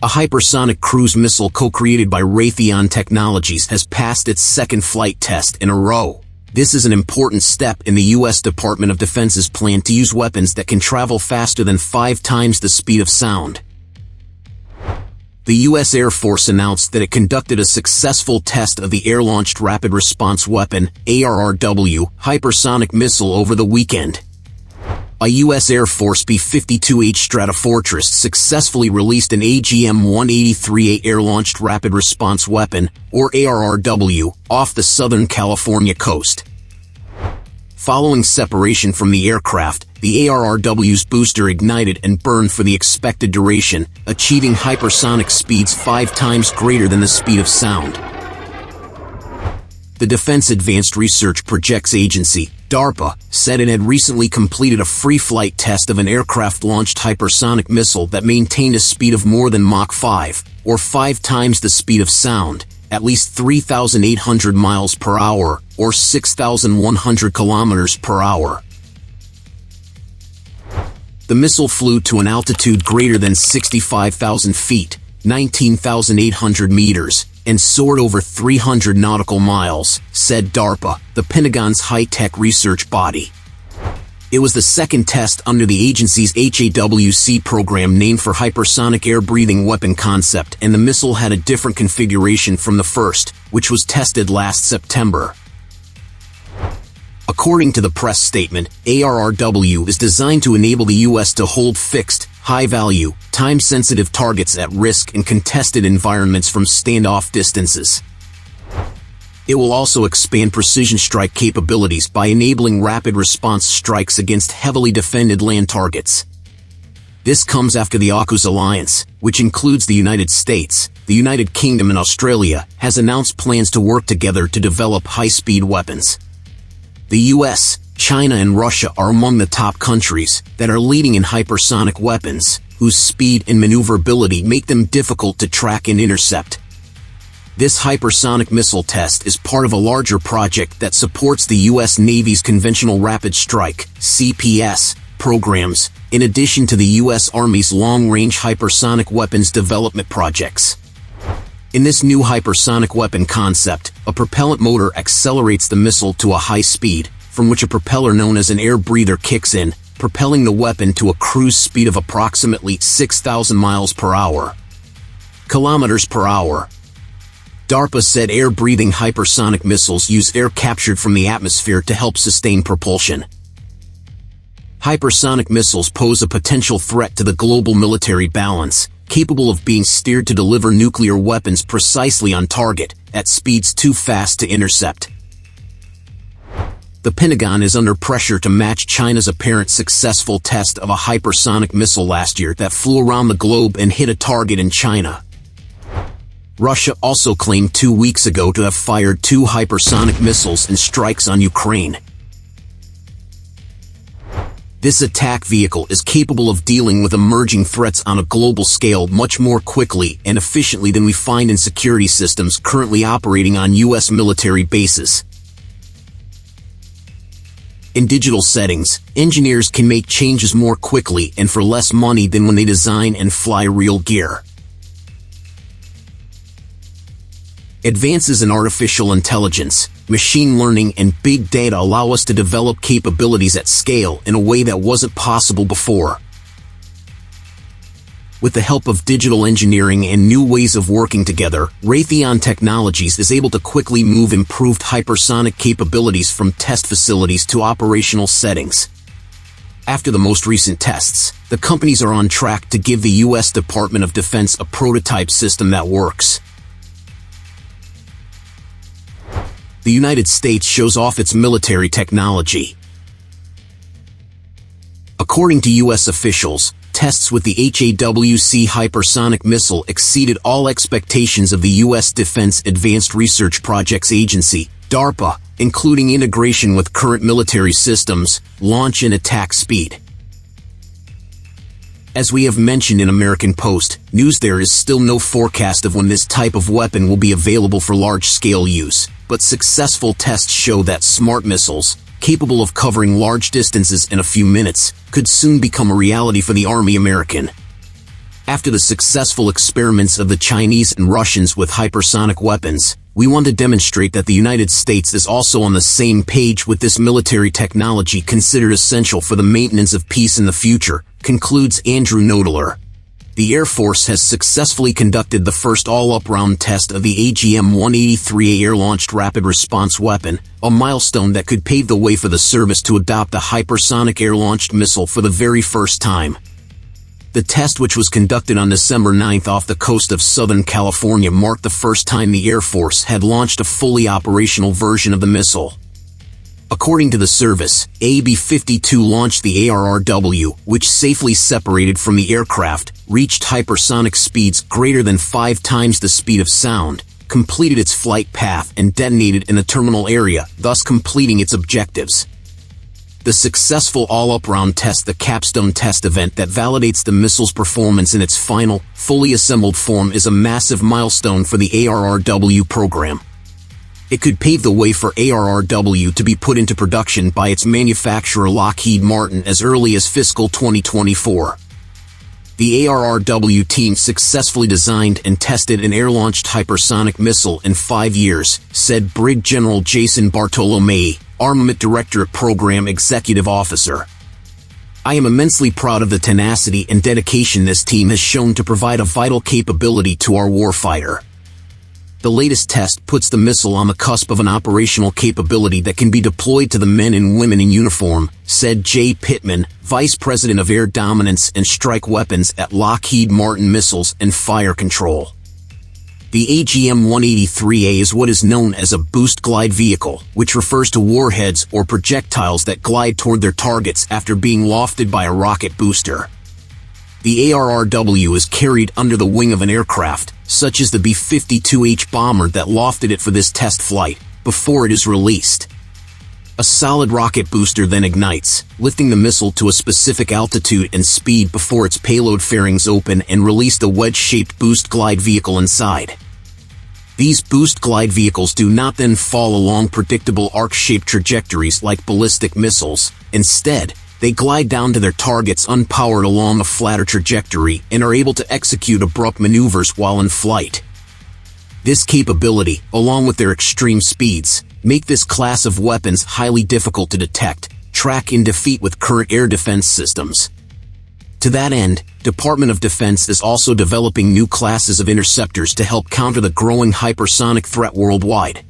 A hypersonic cruise missile co-created by Raytheon Technologies has passed its second flight test in a row. This is an important step in the U.S. Department of Defense's plan to use weapons that can travel faster than 5 times the speed of sound. The U.S. Air Force announced that it conducted a successful test of the Air-Launched Rapid Response Weapon, ARRW, hypersonic missile over the weekend. A U.S. Air Force B-52H Stratofortress successfully released an AGM-183A Air-Launched Rapid Response Weapon, or ARRW, off the Southern California coast. Following separation from the aircraft, the ARRW's booster ignited and burned for the expected duration, achieving hypersonic speeds 5 times greater than the speed of sound. The Defense Advanced Research Projects Agency, DARPA, said it had recently completed a free flight test of an aircraft-launched hypersonic missile that maintained a speed of more than Mach 5, or 5 times the speed of sound, at least 3,800 miles per hour, or 6,100 kilometers per hour. The missile flew to an altitude greater than 65,000 feet, 19,800 meters, and soared over 300 nautical miles, said DARPA, the Pentagon's high-tech research body. It was the second test under the agency's HAWC program named for Hypersonic Air-Breathing Weapon Concept, and the missile had a different configuration from the first, which was tested last September. According to the press statement, ARRW is designed to enable the U.S. to hold fixed, high-value, time-sensitive targets at risk in contested environments from standoff distances. It will also expand precision strike capabilities by enabling rapid response strikes against heavily defended land targets. This comes after the AUKUS alliance, which includes the United States, the United Kingdom and Australia, has announced plans to work together to develop high-speed weapons. The US, China and Russia are among the top countries that are leading in hypersonic weapons, whose speed and maneuverability make them difficult to track and intercept. This hypersonic missile test is part of a larger project that supports the U.S. Navy's Conventional Rapid Strike (CPS) programs, in addition to the U.S. Army's long-range hypersonic weapons development projects. In this new hypersonic weapon concept, a propellant motor accelerates the missile to a high speed, from which a propeller known as an air breather kicks in, propelling the weapon to a cruise speed of approximately 6,000 miles per hour. Kilometers per hour. DARPA said air-breathing hypersonic missiles use air captured from the atmosphere to help sustain propulsion. Hypersonic missiles pose a potential threat to the global military balance, capable of being steered to deliver nuclear weapons precisely on target, at speeds too fast to intercept. The Pentagon is under pressure to match China's apparent successful test of a hypersonic missile last year that flew around the globe and hit a target in China. Russia also claimed 2 weeks ago to have fired 2 hypersonic missiles in strikes on Ukraine. This attack vehicle is capable of dealing with emerging threats on a global scale much more quickly and efficiently than we find in security systems currently operating on U.S. military bases. In digital settings, engineers can make changes more quickly and for less money than when they design and fly real gear. Advances in artificial intelligence, machine learning, and big data allow us to develop capabilities at scale in a way that wasn't possible before. With the help of digital engineering and new ways of working together, Raytheon Technologies is able to quickly move improved hypersonic capabilities from test facilities to operational settings. After the most recent tests, the companies are on track to give the U.S. Department of Defense a prototype system that works. The United States shows off its military technology. According to U.S. officials, tests with the HAWC hypersonic missile exceeded all expectations of the U.S. Defense Advanced Research Projects Agency, DARPA, including integration with current military systems, launch and attack speed. As we have mentioned in American Post News, there is still no forecast of when this type of weapon will be available for large-scale use, but successful tests show that smart missiles, capable of covering large distances in a few minutes, could soon become a reality for the Army American. After the successful experiments of the Chinese and Russians with hypersonic weapons, we want to demonstrate that the United States is also on the same page with this military technology considered essential for the maintenance of peace in the future, concludes Andrew Nodeler. The Air Force has successfully conducted the first all-up round test of the AGM-183A air-launched rapid response weapon, a milestone that could pave the way for the service to adopt a hypersonic air-launched missile for the very first time. The test, which was conducted on December 9 off the coast of Southern California, marked the first time the Air Force had launched a fully operational version of the missile. According to the service, AB-52 launched the ARRW, which safely separated from the aircraft, reached hypersonic speeds greater than 5 times the speed of sound, completed its flight path and detonated in the terminal area, thus completing its objectives. The successful all-up round test, the capstone test event that validates the missile's performance in its final, fully assembled form, is a massive milestone for the ARRW program. It could pave the way for ARRW to be put into production by its manufacturer Lockheed Martin as early as fiscal 2024. The ARRW team successfully designed and tested an air-launched hypersonic missile in 5 years, said Brig General Jason Bartolomei, Armament Directorate Program Executive Officer. I am immensely proud of the tenacity and dedication this team has shown to provide a vital capability to our warfighter. The latest test puts the missile on the cusp of an operational capability that can be deployed to the men and women in uniform, said Jay Pittman, Vice President of Air Dominance and Strike Weapons at Lockheed Martin Missiles and Fire Control. The AGM-183A is what is known as a boost glide vehicle, which refers to warheads or projectiles that glide toward their targets after being lofted by a rocket booster. The ARRW is carried under the wing of an aircraft, such as the B-52H bomber that lofted it for this test flight, before it is released. A solid rocket booster then ignites, lifting the missile to a specific altitude and speed before its payload fairings open and release the wedge-shaped boost glide vehicle inside. These boost glide vehicles do not then fall along predictable arc-shaped trajectories like ballistic missiles. Instead, they glide down to their targets unpowered along a flatter trajectory and are able to execute abrupt maneuvers while in flight. This capability, along with their extreme speeds, make this class of weapons highly difficult to detect, track and defeat with current air defense systems. To that end, Department of Defense is also developing new classes of interceptors to help counter the growing hypersonic threat worldwide.